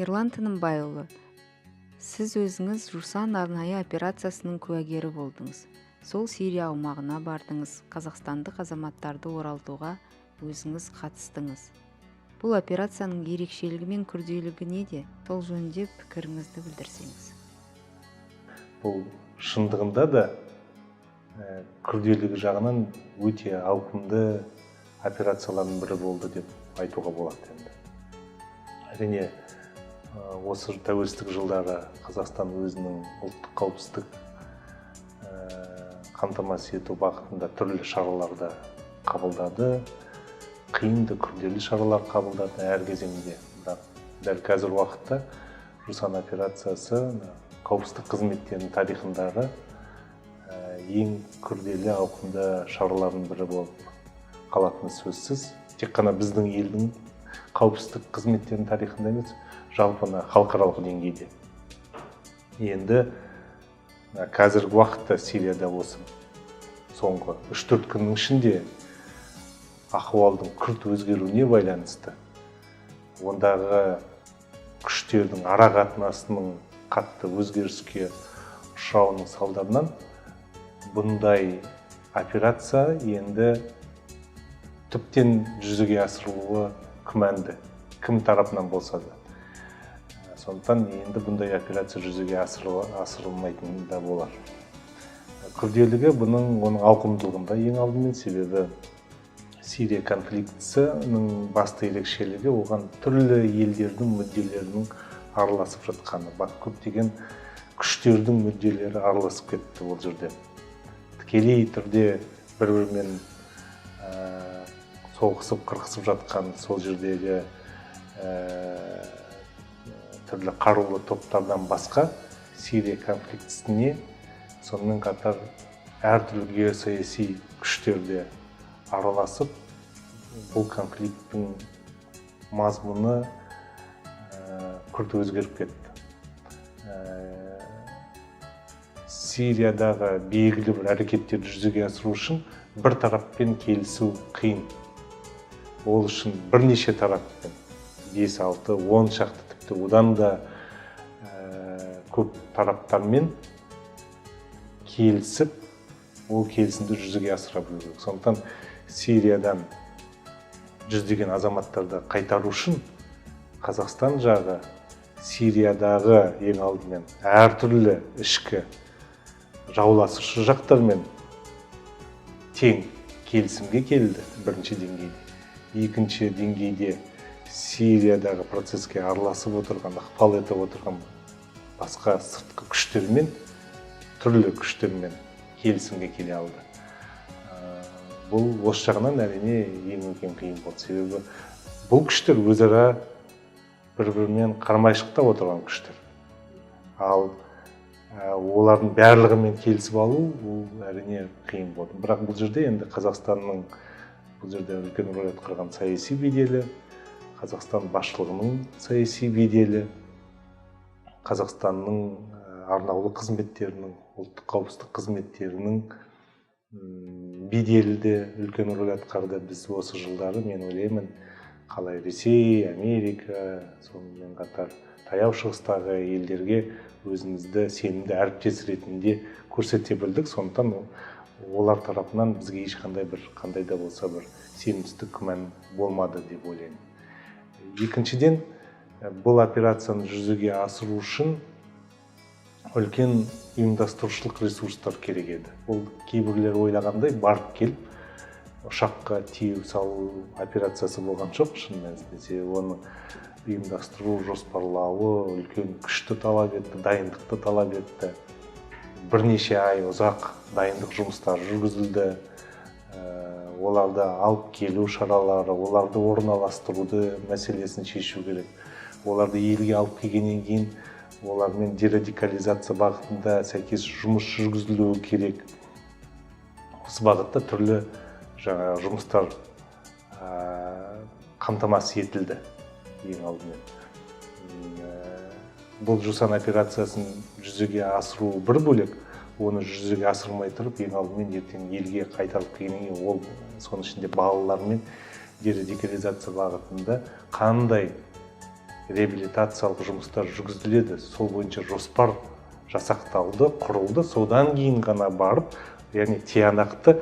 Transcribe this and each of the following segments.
Ерлан Тынымбайұлы, сіз өзіңіз Жусан арнайы операциясының куәгері болдыңыз. Сол Сирия аумағына бардыңыз, қазақстандық азаматтарды оралтуға өзіңіз қатыстыңыз. Бұл операцияның ерекшелігі мен күрделілігі неде? Сол жөнінде пікіріңізді білдірсеңіз. Бұл шындығында да күрделілігі жағынан өте ауқымды операциялардың бірі болды деп айтуға болады енді. Әрине, осы тәуелсіздік жылдары Қазақстан өзінің ұлттық қауіпсіздік қамтамасыз ету бағытында түрлі шараларды қабылдады, қиынды күрделі шаралар қабылдады әр кезеңде. Бірақ дәл қазір уақытта Жусан операциясы қауіпсіздік қызметтерінің тарихындағы ең күрделі ауқымды шаралардың бірі болып қалатыны сөзсіз. Тек қана біздің елдің қауіпсіздік қызметтерінің тарихында емес, жалпы халықаралық деңгейде. Енді қазіргі уақытта Сирияда осы соңғы 3-4 күннің ішінде ахуалдың күрт өзгеруіне байланысты, ондағы күштердің арақатынасының қатты өзгеріске ұшырауының салдарынан бұндай операция енді түптен жүзеге асырылуы күмәнді, кім тарапынан болса да. Сондықтан енді бұндай операция жүзеге асырылмайтын да болар. Күрделігі оның ауқымдылығында ең алдымен, себебі Сирия конфликтісінің басты ерекшелігі оған түрлі елдердің мүдделерінің араласып жатқаны. Көптеген күштердің мүдделері араласып кетті ол жерде. Тікелей түрде бір-бірімен соғысып, қырқысып жатқан сол жердегі түрлі қарулы топтардан басқа Сирия конфликтісіне сонымен қатар әртүрлі геосаяси күштерде араласып, бұл конфликттің мазмұны күрт өзгеріп кетті. Сириядағы белгілі бір әрекеттерді жүзеге асыру үшін бір тараппен келісу қиын. Ол үшін бірнеше тараппен 5-6, 10 шақты тіпті одан да көп тараптармен келісіп, ол келісімді жүзеге асыра білу керек. Сондықтан Сириядан жүздеген азаматтарды қайтару үшін Қазақстан жағы Сириядағы ең алдымен әртүрлі ішкі жауласушы жақтармен тең келісімге келді бірінші деңгейде. Екінші деңгейде Сириядағы процеске араласып отырған, ықпал етіп отырған басқа сыртқы күштермен, түрлі күштермен келісімге келе алды. Бұл осы жағынан әрине ең үлкен қиын болды. Себебі бұл күштер өзара бір-бірімен қарамайшылықта отырған күштер. Ал олардың барлығымен келісіп алу бұл әрине қиын болды. Бірақ бұл жерде енді Қазақстанның бұл жерде үлкен рөл атқарған саяси беделі, Қазақстан басшылығының саяси беделі, Қазақстанның арнаулы қызметтерінің, ұлттық қауіпсіздік қызметтерінің беделі де үлкен рөл атқарды. Біз осы жылдары, мен ойлаймын, қалай Ресей, Америка, сонымен қатар таяу шығыстағы елдерге өзімізді сенімді әріптес ретінде көрсете білдік. Сондықтан олар тарапынан бізге қандай да болса бір сенімсіздік, күмән болмады деп ойлаймын. Екіншіден, бұл операцияны жүзеге асыру үшін үлкен ұйымдастырушылық ресурстар керек еді. Ол кейбірлер ойлағандай барып келіп, ұшаққа тиеу салу операциясы болған жоқ, шын мәнісінде. Оны ұйымдастыру, жоспарлауы үлкен күшті талап етті, дайындықты талап етті. Бірнеше ай ұзақ дайындық жұмыстары жүргізілді. Оларды алып келу шаралары, оларды орналастыруды мәселесін шешу керек. Оларды елге алып келгеннен кейін олармен дерадикализация бағытында сәйкес жұмыс жүргізілуі керек. Осы бағытта түрлі жұмыстар қамтамасыз етілді ең алдымен. Бұл Жусан операциясын жүзеге асыру бір бөлек, оны жүзеге асырмай тұрып, ең алдымен ертең елге қайтарып келгеннен кейін ол соның ішінде балалармен дерадикализация бағытында қандай реабилитациялық жұмыстар жүргізіледі. Сол бойынша жоспар жасақталды, құрылды. Содан кейін ғана барып, яғни тиянақты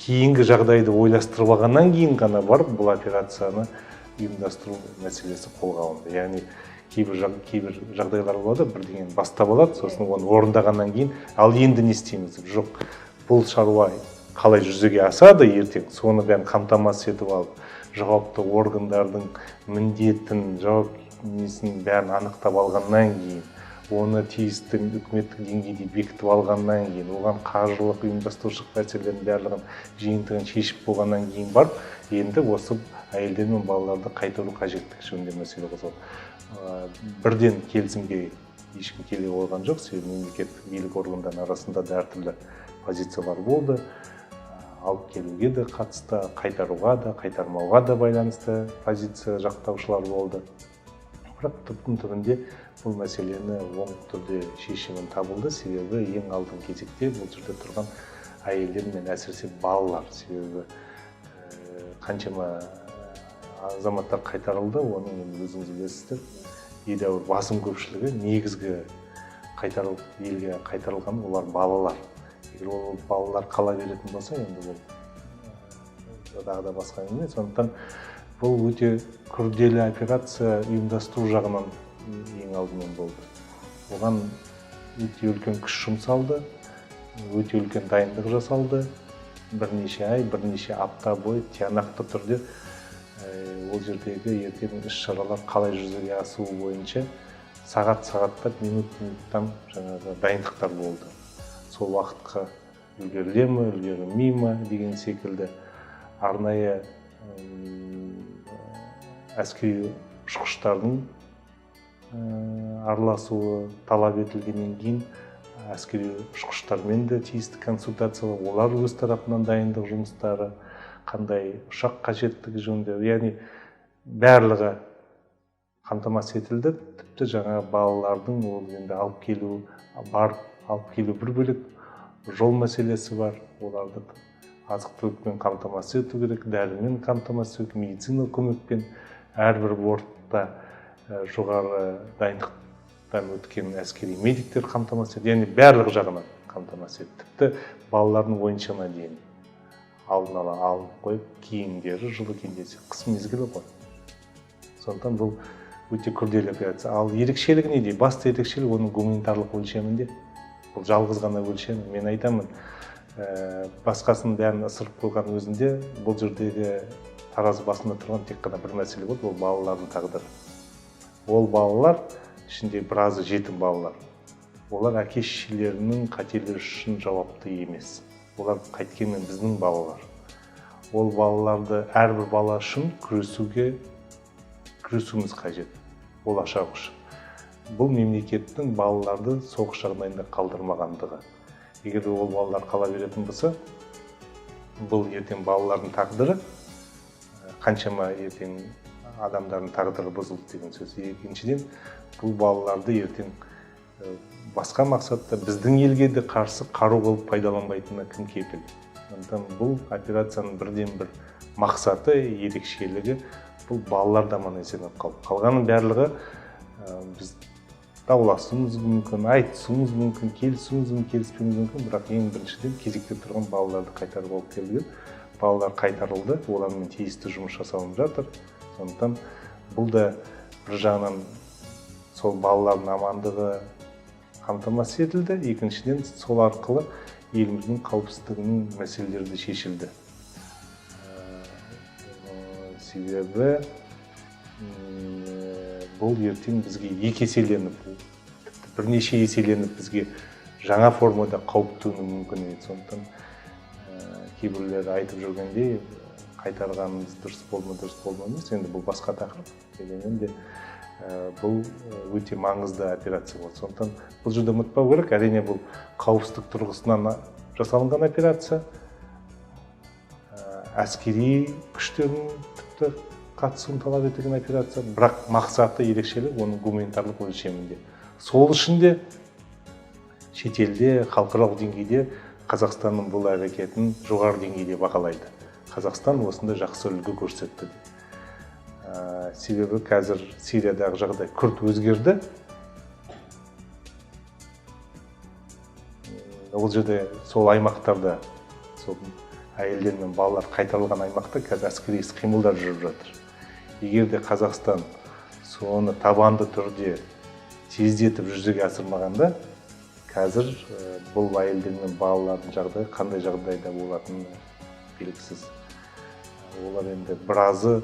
кейінгі жағдайды ойластырып алғаннан кейін ғана барып бұл операцияны ұйымдастыру мәселесі қолға алынды. Яғни кейбір жағдайлар болады, бірдеңені бастап алады, сосын оны орындағаннан кейін, ал енді не істейміз деп, жоқ, бұл шаруа қалай жүзеге асады ертең, соны бәрін қамтамасыз етіп алып, жауапты органдардың міндетін, несін бәрін анықтап алғаннан кейін, оны тиісті үкіметтік деңгейде бекітіп алғаннан кейін, оған қаржылық ұйымдастырушылық мәселелердің барлығын жиынтығын шешіп болғаннан кейін барып, енді осы әйелдер мен балаларды қайтару қажеттігі жөнінде мәселе қозғалды. Бірден келісімге ешкім келе қойған жоқ, себебі мемлекеттік билік органдарының арасында да әртүрлі позициялар болды. Алып келуге де қатысты, қайтаруға да, қайтармауға да байланысты позиция жақтаушылар болды. Бірақ түптің түбінде бұл мәселені оң түрде шешімін табылды, себебі ең алдын кезекте бұл жерде тұрған әйелдер мен әсіресе балалар, себебі қаншама азаматтар қайтарылды, оның өзіңіз білесіздер, едәуір басым көпшілігі негізгі елге қайтарылған олар балалар. Егер ол балалар қала беретін болса, енді бұл да басқа әңгіме. Сондықтан бұл өте күрделі операция ұйымдастыру жағынан ең алдымен болды. Оған өте үлкен күш жұмсалды, өте үлкен дайындық жасалды. Бірнеше ай, бірнеше апта бойы тиянақты түрде ол жердегі ертең іс-шаралар қалай жүзеге асуы бойынша сағат-сағаттап, минут-минуттан жаңағы дайындықтар болды. Сол уақытқа үлгеріле ме, үлгерілмей ме деген секілді арнайы әскери ұшқыштардың араласуы талап етілгеннен кейін әскери ұшқыштармен де тиісті консультациялар, олар өз тарапынан дайындық жұмыстары, қандай ұшақ қажеттігі жөнінде, яғни барлығы қамтамасыз етілді. Тіпті жаңа балалардың ол енді алып келу бір бөлек, жол мәселесі бар, оларды азық-түлікпен қамтамасыз ету керек, дәрімен қамтамасыз ету, медицина көмекпен, әрбір бортта жоғары дайындықтан өткен әскери медиктер қамтамасыз етті, яғни барлық жағынан қамтамасыз етті. Тіпті балалардың ойыншығына дейін алдын ала алып қойып, киімдері, жылы киімдері, қыс мезгілі ғой. Сондықтан бұл өте күрделі операция. Ал ерекшелігі неде? Басты ерекшелігі оның гуманитарлық өлшемінде. Бұл жалғыз ғана өлшем. Мен айтамын, басқасын бәрін ысырып қойған өзінде бұл жердегі таразы басында тұрған тек қана бір мәселе болды, ол балалардың тағдыры. Ол балалар ішінде біразы жетім балалар. Олар әке-шешелерінің қателері үшін жауапты емес. Олар қайткенмен біздің балалар. Ол балаларды әрбір бала үшін күресуіміз қажет, болашақ үшін. Бұл мемлекеттің балаларды соғыс жағдайында қалдырмағандығы. Егер ол балалар қала беретін болса, бұл ертең балалардың тағдыры, қаншама ертең адамдардың тағдыры бұзылды деген сөз. Екіншіден, бұл балаларды ертең басқа мақсатта біздің елге де қарсы қару қылып пайдаланбайтынына кім кепіл. Сондықтан бұл операцияның бірден бір мақсаты, ерекшелігі бұл балалар да аман есен қалып. Қалғанның барлығы біз дауласуымыз мүмкін, айтысуымыз мүмкін, келісуіміз мүмкін, келіспеуіміз мүмкін, бірақ ең біріншіден кезекте тұрған балаларды қайтарып алып келген. Балалар қайтарылды, олармен тиісті жұмыс жасалынып жатыр. Сондықтан бұл да бір жағынан сол балалардың амандығы қамтамасыз етілді, екіншіден сол арқылы еліміздің қауіпсіздігінің мәселелері де шешілді. Себебі бұл ертең бізге екі еселеніп, бірнеше еселеніп бізге жаңа формада қауіп төнуі мүмкін еді. Сондықтан кейбіреулер айтып жүргендей, қайтарғанымыз дұрыс болма емес, енді бұл басқа тақырып. Дегенмен де бұл өте маңызды операция болды. Сондықтан бұл жерде ұмытпау керек, әрине бұл қауіпсіздік тұрғысынан жасалынған операция, әскери күштердің тіпті қатысуын талап етілген операция, бірақ мақсаты ерекшелік оның гуманитарлық өлшемінде. Сол үшін де шетелде, халықаралық деңгейде Қазақстанның бұл әрекетін жоғары деңгейде бағалайды. Қазақстан осында жақсы үлгі көрсетті. Себебі қазір Сириядағы жағдай күрт өзгерді. Ол жерде сол аймақтарда, сол әйелдер мен балалар қайтарылған аймақта қазір әскери іс-қимылдар жүріп жатыр. Егер де Қазақстан соны табанды түрде тездетіп жүзеге асырмағанда, қазір бұл әйелдер мен балалардың жағдайы қандай жағдайда болатыны белгісіз. Олар енді біразы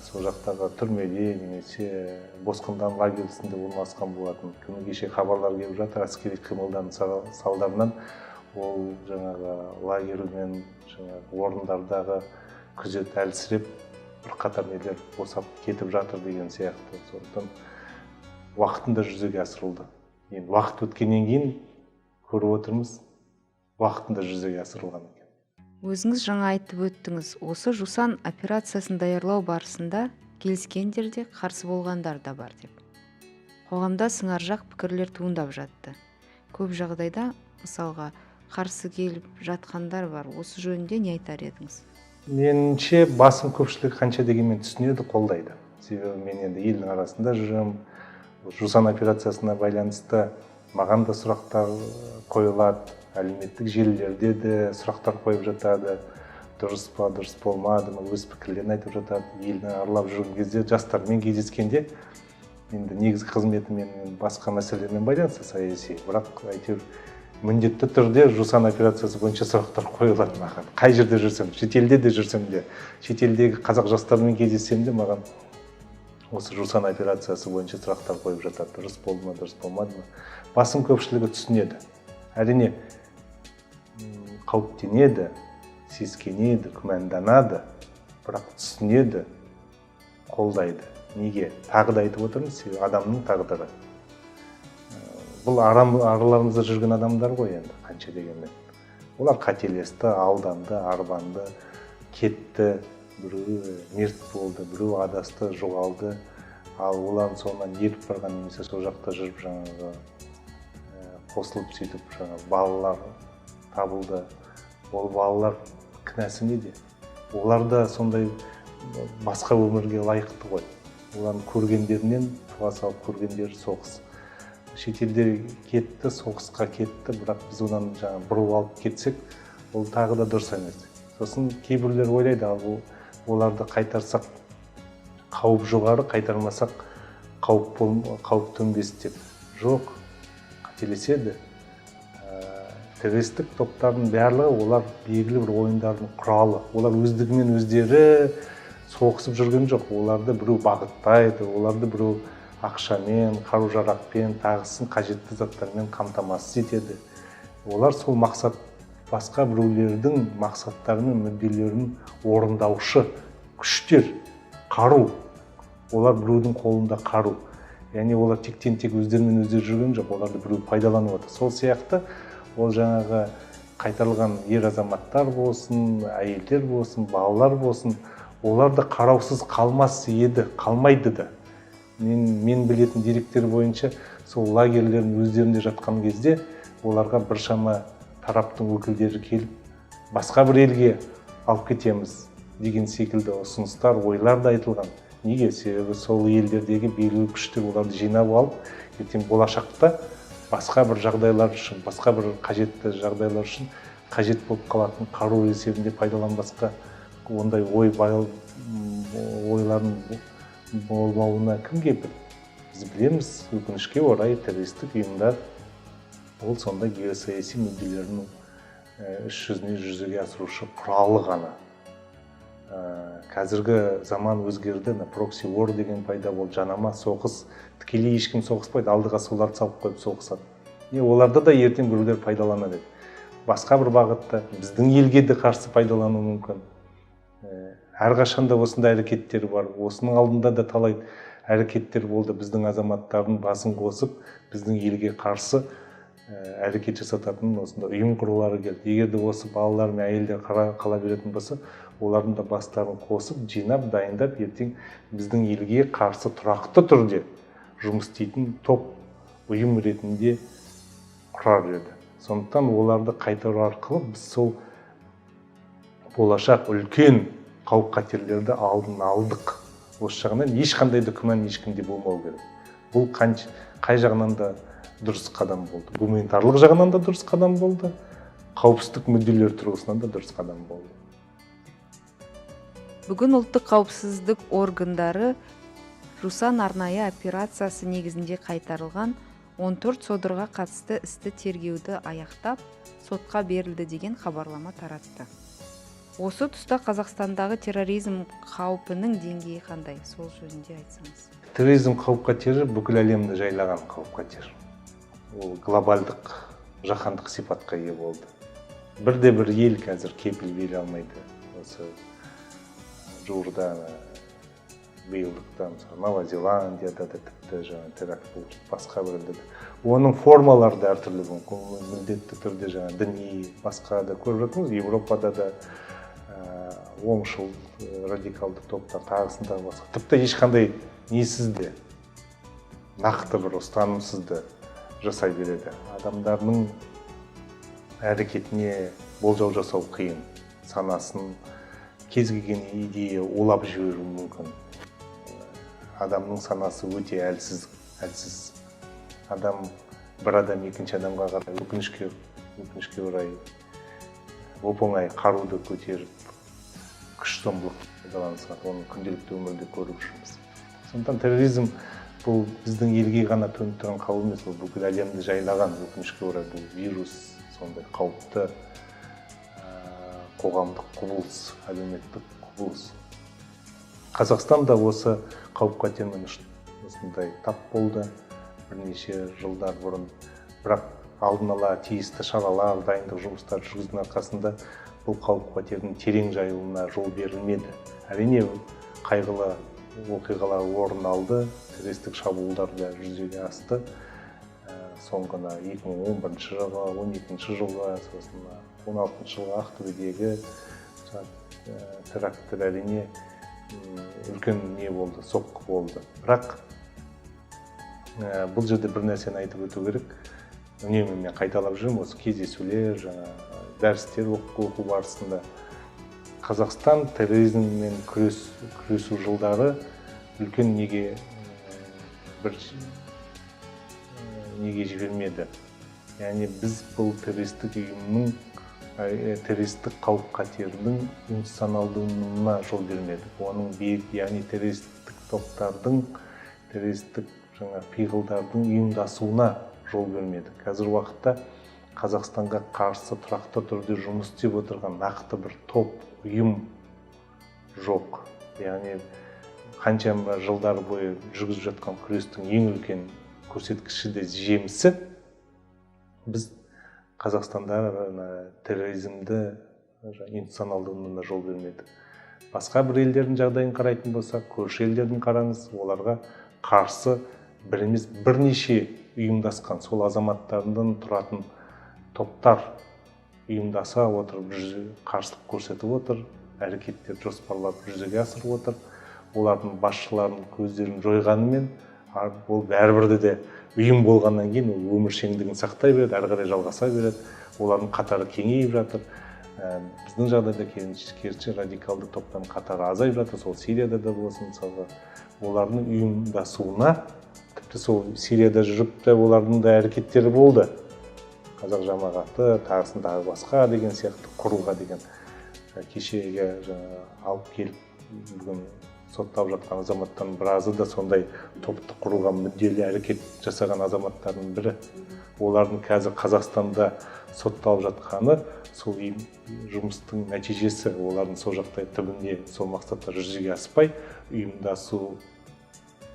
сол жақтағы түрмеде немесе босқындар лагерьсінде орналасқан болатын. Күні кеше хабарлар келіп жатыр, әскери қимылдардың салдарынан ол жаңағы лагерь мен орындардағы күзет әлсіреп, бірқатар нелер босап кетіп жатыр деген сияқты. Сондықтан уақытында жүзеге асырылды. Енді уақыт өткеннен кейін көріп отырмыз, уақытында жүзеге асырылған екен. Өзіңіз жаңа айтып өттіңіз, осы жусан операциясын даярлау барысында келіскендер де қарсы болғандар да бар деп. Қоғамда сыңаржақ пікірлер туындап жатты. Көп жағдайда, мысалға, қарсы келіп жатқандар бар. Осы жөнінде не айтар едіңіз? Меніңше басым көпшілік қанша дегенмен түсінеді, қолдайды. Себебі мен енді елдің арасында жүрем. Жусан операциясына байланысты маған да сұрақтар қойылады. Әлеуметтік желілерде де сұрақтар қойып жатады. Дұрыс па, дұрыс болмады ма, өз пікірлерін айтып жатады. Елді аралап жүрген кезде, жастармен кездескенде, енді негізгі қызметім мен басқа мәселелермен байланысты саяси, бірақ әйтеуір міндетті түрде жусан операциясы бойынша сұрақтар қойылады маған. Қай жерде жүрсем, шетелде де жүрсем де, шетелдегі қазақ жастармен кездессем де маған осы жусан операциясы бойынша сұрақтар қойып жатады. Дұрыс болды ма, дұрыс болмады ма. Басым көпшілігі түсінеді. Әрине қауіптенеді, сескенеді, күмәнданады, бірақ түсінеді, қолдайды. Неге? Тағы да айтып отырмыз, адамның тағдыры. Бұл араларымызда жүрген адамдар ғой енді, қанша дегенмен. Олар қателесті, алданды, арбанды, кетті, біреу мерт болды, біреу адасты, жоғалды. Ал олардың соңынан еріп барған немесе сол жақта жүріп жаңағы қосылып сөйтіп балалар табылды. Ол балалар кінәсі неде? Олар да сондай басқа өмірге лайықты ғой. Олардың көргендерінен туа салып көргендері соғыс. Шетелде кетті, соғысқа кетті, бірақ біз одан бұрып алып кетсек, ол тағы да дұрыс емес. Сосын кейбіреулер ойлайды, ал оларды қайтарсақ қауіп жоғары, қайтармасақ қауіп төнбес деп. Жоқ, қателеседі. Террористік топтардың барлығы олар белгілі бір ойындардың құралы. Олар өздігімен өздері соғысып жүрген жоқ. Оларды біреу бағыттайды, оларды біреу ақшамен, қару-жарақпен, тағысын қажетті заттармен қамтамасыз етеді. Олар сол мақсат, басқа біреулердің мақсаттары мен мүдделерін орындаушы күштер, қару. Олар біреудің қолында қару. Яғни олар тектен-тек өздерімен өздері жүрген жоқ, оларды біреу пайдаланып отыр. Сол сияқты ол жаңағы қайтарылған ер азаматтар болсын, әйелдер болсын, балалар болсын, олар да қараусыз қалмас еді, қалмайды да. Мен білетін деректер бойынша сол лагерлердің өздерінде жатқан кезде оларға біршама тараптың өкілдері келіп, басқа бір елге алып кетеміз деген секілді ұсыныстар, ойлар да айтылған. Неге? Себебі сол елдердегі белгілі күштер оларды жинап алып, ертең болашақта басқа бір жағдайлар үшін, басқа бір қажетті жағдайлар үшін қажет болып қалатын қару есебінде пайдаланбасқа ондай ойлардың болмауына кім кепіл? Біз білеміз, өкінішке орай террористік ұйымдар ол сонда геосаяси мүдделерінің іс жүзіне жүзеге асырушы құралы ғана. Қазіргі заман өзгерді, прокси war деген пайда болды, жанама соғыс, тікелей ешкім соғыспайды, алдыға соларды салып қойып соғысады. Оларды да ертең біреулер пайдаланады. Басқа бір бағытта біздің елге де қарсы пайдалану мүмкін. Әрқашанда осындай әрекеттер бар. Осының алдында да талай әрекеттер болды. Біздің азаматтардың басын қосып, біздің елге қарсы әрекет жасататын осындай ұйым құрулары келді. Егер де осы балалар мен әйелдер қала беретін болса, олардың да бастарын қосып, жинап, дайындап, ертең біздің елге қарсы тұрақты түрде жұмыс істейтін топ ұйым ретінде құрар еді. Сондықтан оларды қайтару арқылы біз сол болашақ үлкен қауіп қатерлерді алдын алдық. осы жағынан ешқандай да күмән ешкімде болмау керек. Бұл қай жағынан да дұрыс қадам болды. Гуманитарлық жағынан да дұрыс қадам болды. Қауіпсіздік мүдделер тұрғысынан да дұрыс қадам болды. Бүгін ұлттық қауіпсіздік органдары Жусан арнайы операциясы негізінде қайтарылған 14 содырға қатысты істі тергеуді аяқтап, сотқа берілді деген хабарлама таратты. Осы тұста Қазақстандағы терроризм қаупінің деңгейі қандай? Сол жөнінде айтсаңыз. Терроризм қауіп-қатері бүкіл әлемді жайлаған қауіп-қатер. Ол глобалдық, жаһандық сипатқа ие болды. Бірде-бір ел қазір кепіл бере алмайды. Осы жуырда биылдықта Нова Зеландияда да тіпті теракт болды, басқа бір елде. Оның формалары да әртүрлі мүмкін, міндетті түрде діни, басқа да көріп жатырмыз. Европада да оңшыл радикалды топтар тағысында басқа. Тіпті ешқандай несіз де, нақты бір ұстанымсыз да жасай береді. Адамдардың әрекетіне болжау жасау қиын. Санасын кез келген идея улап жіберуі мүмкін. Адамның санасы өте әлсіз. Бір адам екінші адамға қарай өкінішке орай оп-оңай қаруды көтеріп, күш зомбылық пайдаланса, оны күнделікті өмірде көріп жүрміз. Сондықтан терроризм бұл біздің елге ғана төніп тұрған қауіп емес, ол бүкіл әлемді жайлаған, өкінішке орай бұл вирус, сондай қауіпті қоғамдық құбылыс, әлеуметтік құбылыс. Қазақстан да осы қауіп-қатермен осындай тап болды бірнеше жылдар бұрын. Бірақ алдын ала тиісті шаралар, дайындық жұмыстар жүргізудің арқасында бұл қауіп-қатердің терең жайылуына жол берілмеді. Әрине қайғылы оқиғалар орын алды, террористік шабуылдар да жүзеге асты. Соңғына 2011 жылға, 12 жылға, сосын 16 жылға Ақтөбедегі теракттер әрине үлкен не болды, соққы болды. Бірақ бұл жерде бір нәрсені айтып өту керек. Үнемі мен қайталап жүрмін, осы кездесулер, дәрістер оқу барысында Қазақстан терроризммен күресу жылдары үлкен неге жібермеді. Яғни біз бұл террористік ұйымның, террористік қауіп-қатерінің институционалдығына жол бермедік. Оның яғни террористік топтардың, террористік пиғылдардың ұйымдасуына жол бермедік. Қазір уақытта Қазақстанға қарсы тұрақты түрде жұмыс істеп отырған нақты бір топ, ұйым жоқ. Яғни қаншама жылдар бойы жүргізіп жатқан күрестің ең үлкен көрсеткіші де жемісі біз Қазақстанда терроризмді институционалдығына жол бермедік. Басқа бір елдердің жағдайын қарайтын болсақ, көрші елдердің қараңыз, оларға қарсы бір емес бірнеше ұйымдасқан, сол азаматтардан тұратын топтар ұйымдаса отырып, қарсылық көрсетіп отыр, әрекеттер жоспарлап жүзеге асырып отыр. Олардың басшыларының көздерін жойғанымен, ол бәрібір де ұйым болғаннан кейін ол өміршеңдігін сақтай береді, әрі қарай жалғаса береді. Олардың қатары кеңейіп жатыр. Біздің жағдайда керісінше радикалды топтың қатары азайып жатыр. Сол Сирияда да болсын, мысалға, олардың ұйымдасуына, тіпті сол Сирияда жүріп те олардың да әрекеттері болды. Қазақ жамағаты, тағысындағы басқа деген сияқты құруға деген кешеге алып келіп бүгін сотталып жатқан азаматтардың біразы да сондай топты құруға мүдделі әрекет жасаған азаматтардың бірі. Олардың қазір Қазақстанда сотталып жатқаны сол жұмыстың нәтижесі. Олардың сол жақта түбінде сол мақсаттар жүзеге аспай, ұйымдасу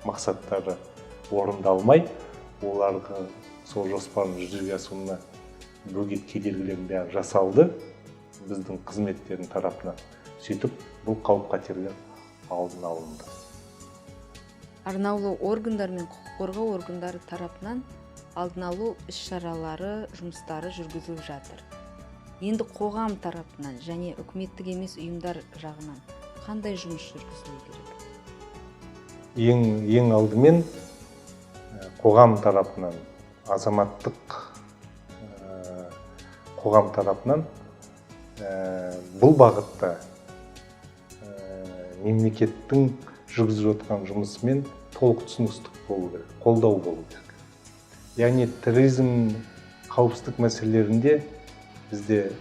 мақсаттары орындалмай, оларға сол жоспардың жүзеге асуына бөгет кедергілердің бәрі жасалды біздің қызметтердің тарапынан. Сөйтіп, бұл қауіп-қатерлер алдын алынды. Арнаулы органдар мен құқық қорғау органдары тарапынан алдын алу іс-шаралары, жұмыстары жүргізіліп жатыр. Енді қоғам тарапынан және үкіметтік емес ұйымдар жағынан қандай жұмыс жүргізілу керек? Ең алдымен қоғам тарапынан, азаматтық қоғам тарапынан бұл бағытта мемлекеттің жүргізіп жатқан жұмысымен толық түсіністік болу керек, қолдау болу керек. Яғни терроризм қауіпсіздік мәселелерінде бізде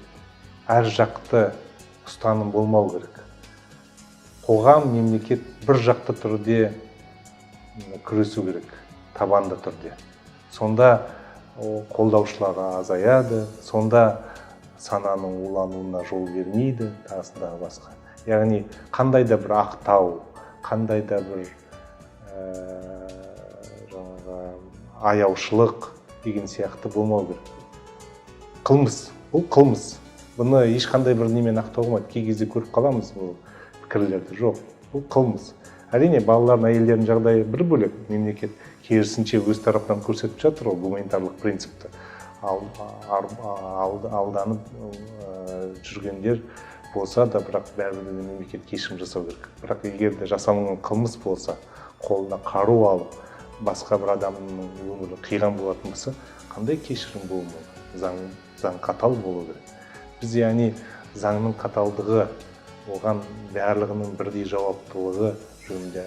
әр жақты ұстаным болмау керек. Қоғам, мемлекет бір жақты түрде күресу керек, табанды түрде. Сонда қолдаушылары азаяды, сонда сананың улануына жол бермейді, тасындағы басқа. Яғни қандай да бір ақтау, қандай да бір аяушылық деген сияқты болмау керек. Қылмыс, бұл қылмыс. Бұны ешқандай бір немен ақтауға болмайды. Кей кезде көріп қаламыз бұл пікірлерді. Жоқ, бұл қылмыс. Әрине балалардың, әйелдердің жағдайы бір бөлек. Мемлекет керісінше өз тарапынан көрсетіп жатыр ол гуманитарлық принципті. Алданып жүргендер болса да, бірақ бәрібір мемлекет кешірім жасау керек. Бірақ егер де жасалынған қылмыс болса, қолына қару алып, басқа бір адамның өмірін қиған болатын болса, қандай кешірім болмайды? Заң қатал болу керек. Біз яғни заңның қаталдығы, оған барлығының бірдей жауаптылығы жөнінде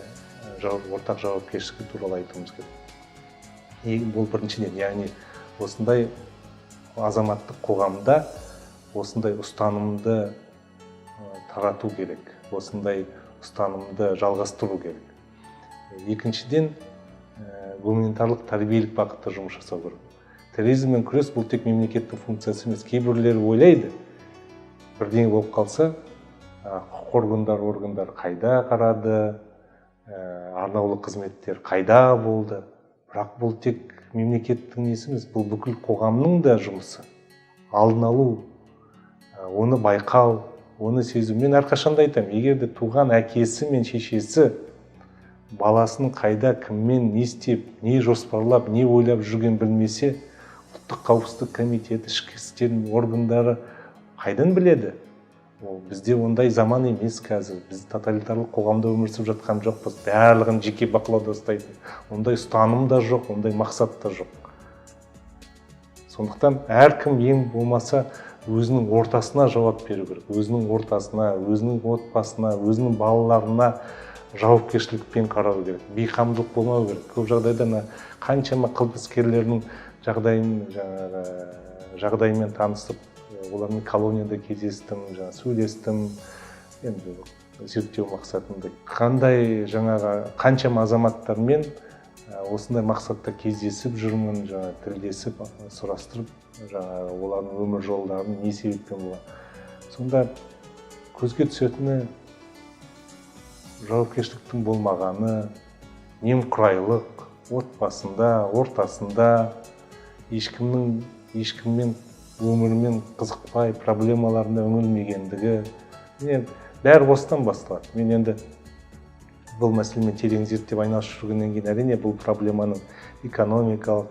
ортақ жауапкершілігі туралы айтуымыз керек. Бұл біріншіден, яғни осындай азаматтық қоғамда осындай ұстанымды тарату керек, осындай ұстанымды жалғастыру керек. Екіншіден, гуманитарлық тәрбиелік бағытта жұмыс жасау керек. Терроризммен күрес бұл тек мемлекеттің функциясы емес. Кейбіреулер ойлайды, бірдеңе болып қалса, құқық органдар қайда қарады, арнаулы қызметтер қайда болды. Бірақ бұл тек мемлекеттің несі емес, бұл бүкіл қоғамның да жұмысы. Алдын алу, оны байқау, оны сезу. Мен әрқашанда айтамын, егер де туған әкесі мен шешесі баласының қайда, кіммен, не істеп, не жоспарлап, не ойлап жүрген білмесе, ұлттық қауіпсіздік комитеті, ішкі істер органдары қайдан біледі? Бізде ондай заман емес қазір. Біз тоталитарлық қоғамда өмір сүріп жатқан жоқпыз. Барлығын жеке бақылауда ұстайтын. Ондай ұстаным да жоқ, ондай мақсат та жоқ. Сондықтан әркім ең болмаса өзінің ортасына жауап беру керек. Өзінің ортасына, өзінің отбасына, өзінің балаларына жауапкершілікпен қарау керек. Бейқамдылық болмау керек. Көп жағдайда қаншама қылмыскерлердің жағдаймен танысып, олармен колонияда кездестім, сөйлестім, енді зерттеу мақсатында. Қаншама азаматтармен осындай мақсатта кездесіп жүрмін, тілдесіп, сұрастырып, олардың өмір жолдарын не себеппен болады. Сонда көзге түсетіні жауапкершіліктің болмағаны, немқұрайлық, отбасында, ортасында, ешкіммен өмірмен қызықпай, проблемаларына үңілмегендігі. Бәрі осыдан басталады. Мен енді бұл мәселемен терең зерттеп айналысып жүргеннен кейін әрине бұл проблеманың экономикалық,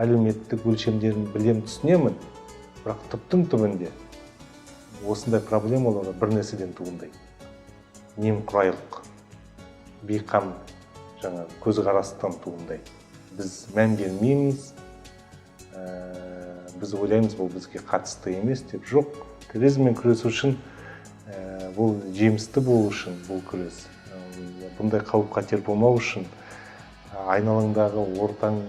әлеуметтік өлшемдерін білем, түсінемін. Бірақ түптің түбінде осындай проблемалар бір нәрседен туындайды. Немқұрайлық, бейқам, көзқарастан туындайды. Біз мән бермейміз, біз ойлаймыз, бұл бізге қатысты емес деп. Жоқ, терроризммен күресу үшін, бұл жемісті болу үшін бұл күрес. Бұндай қауіп-қатер болмау үшін айналаңдағы ортаң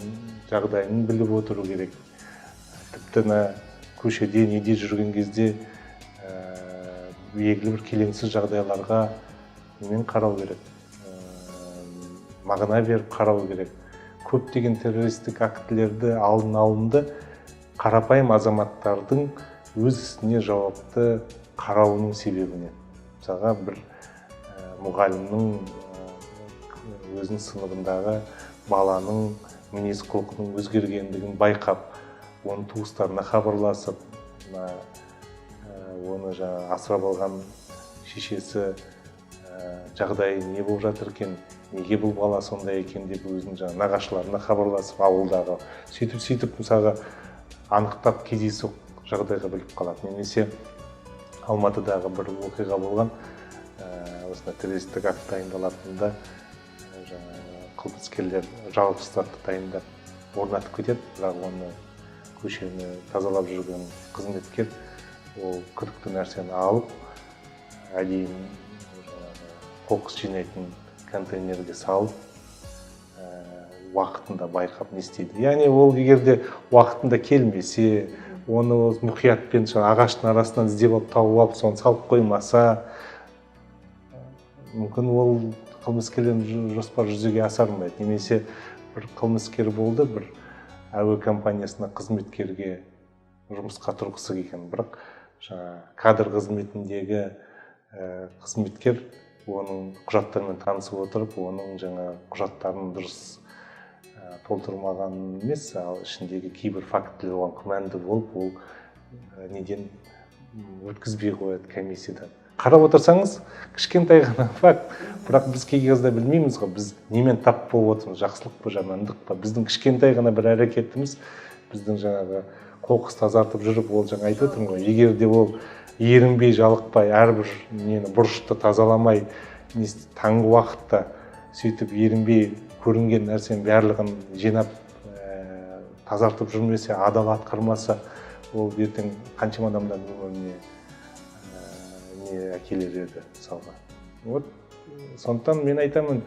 жағдайын біліп отыру керек. Тіпті көшеде, неде жүрген кезде белгілі бір келеңсіз жағдайларға немен қарау керек, мағына беріп қарау керек. Көптеген террористік актілерді алдын алынды қарапайым азаматтардың өз ісіне жауапты қарауының себебінен. Мысалға бір мұғалімнің өзінің сыныбындағы баланың мінез құлқының өзгергендігін байқап, оның туыстарына хабарласып, оны асырап алған шешесі жағдайы не болып жатыр екен, неге бұл бала сондай екен деп өзінің нағашыларына хабарласып, ауылдағы сөйтіп мысалға анықтап кездейсоқ жағдайға біліп қалады. Немесе Алматыдағы бір оқиға болған, осында террористік акт дайындалатында қылмыскерлер жарылғыштарды дайындап орнатып кетеді, бірақ оны көшені тазалап жүрген қызметкер ол күдікті нәрсені алып, әдейі қоқыс жинайтын контейнерге салып уақытында байқап не істейді. Яғни ол егерде уақытында келмесе, оны мұқиятпен ағаштың арасынан іздеп алып тауып алып соны салып қоймаса, мүмкін ол қылмыскерлердің жоспары жүзеге асармайды. Немесе бір қылмыскер болды, бір әуе компаниясына қызметкерге жұмысқа тұрғысы келген, бірақ кадр қызметіндегі қызметкер оның құжаттарымен танысып отырып, оның құжаттарын дұрыс толтырмаған емес, ал ішіндегі кейбір фактілер оған күмәнді болып, ол неден өткізбей қояды комиссиядан. Қарап отырсаңыз, кішкентай ғана факт, бірақ біз кей кезде білмейміз ғой, біз немен тап болып отырмыз, жақсылық па, жамандық па. Біздің кішкентай ғана бір әрекетіміз, біздің қоқыс тазартып жүріп, ол айтып отырмын ғой, егер де ол ерінбей, жалықпай, әрбір бұрышты тазаламай, таңғы уақытта сөйтіп ерінбей көрінген нәрсенің барлығын жинап тазартып жүрмесе, адал атқармаса, ол ертең қаншама адамдар өміріне не әкелер еді мысалға. Сондықтан мен айтамын,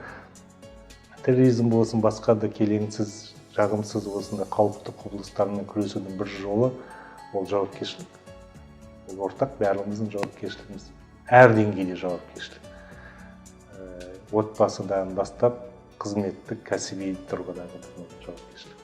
терроризм болсын, басқа да келеңсіз, жағымсыз осындай қауіпті құбылыстармен күресудің бір жолы ол жауапкершілік. Ол ортақ барлығымыздың жауапкершілігіміз. Әр деңгейде жауапкершілік. Отбасыдан бастап қызметтік, кәсіби тұрғыдағы жауапкершілік.